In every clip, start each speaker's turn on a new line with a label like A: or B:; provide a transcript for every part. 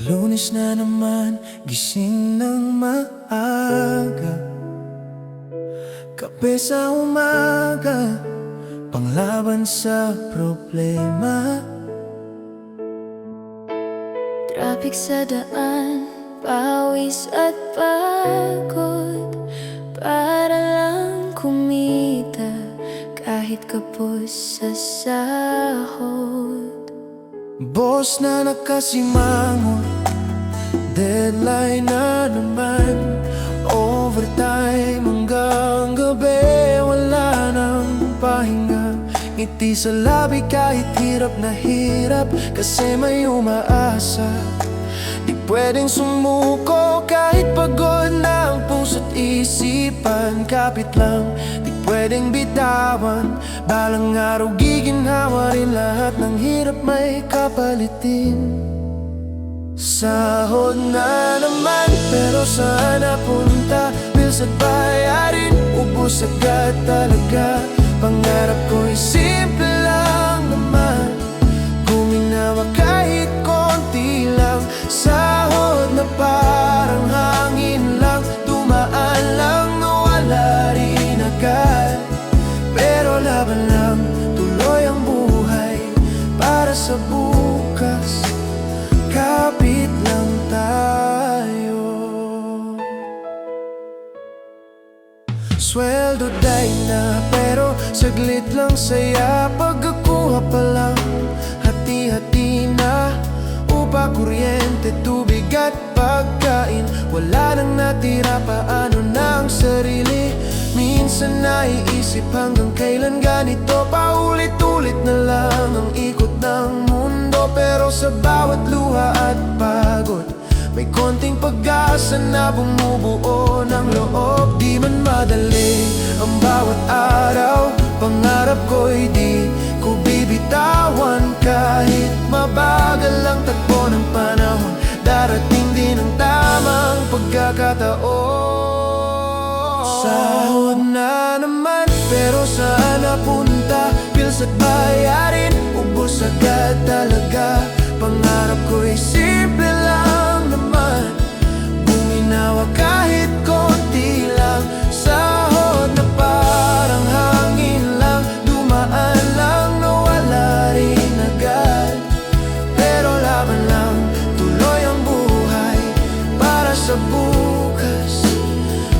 A: Lunes na naman, gising ng maaga, kape sa umaga, panglaban sa problema.
B: Traffic sa daan, pawis at pagod, para lang kumita kahit kapos sa sahod.
A: Boss na nakasimangot, deadline na naman, overtime hanggang gabi, wala nang pahinga. Ngiti sa labi kahit hirap na hirap, kasi may umaasa. Di pwedeng sumuko kahit pagod na ang puso't isipan. Kapit lang, di pwedeng bitawan, balang araw giginhawa rin lahat ng hirap may kapalitin. Sahod na naman, pero saan napunta? Bills at bayarin, ubos agad talaga. Pangarap ko'y simple lang naman, guminawa kahit konti lang. Sahod na parang hangin lang, dumaan lang, nawala rin agad. Pero laban lang, tuloy ang buhay para sa bukas. Kapit lang tayo. Sweldo day na, pero saglit lang saya. Pagkakuha pa lang, hati-hati na. Upa, kuryente, tubig at pagkain, wala nang natira, paano na ang sarili? Minsan naiisip hanggang kailan ganito, paulit-ulit na lang ang ikot ng mundo. Pero sa bawat luha at pagod, may konting pag-asa na bumubuo ng loob. Di man madali ang bawat araw, pangarap ko'y di ko bibitawan. Kahit mabagal ang takbo ng panahon, darating din ang tamang pagkakataon. Sahod na naman, pero saan napunta? Bills at bayarin, ubos agad talaga. Pangarap ko'y simple lang naman, guminawa kahit konti lang. Sahod na parang hangin lang, dumaan lang, nawala rin agad. Pero laban lang, tuloy ang buhay para sa bukas.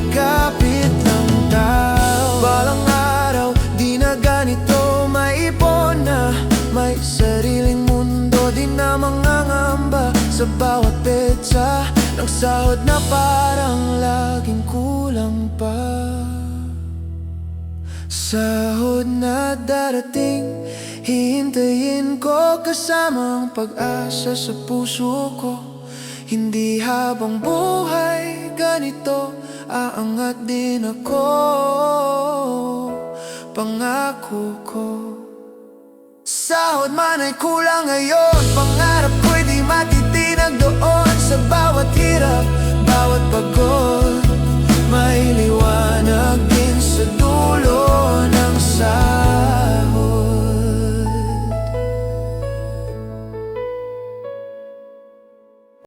A: Kapit lang tayo. Balang araw, di na ganito, maipon na, may sariling mundo, di na mangangamba sa bawat petsa ng sahod na parang laging kulang pa. Sahod na darating, hihintayin ko kasama ang pag-asa sa puso ko. Hindi habang buhay ganito, aangat din ako, pangako ko. Sahod man ay kulang ngayon, pangarap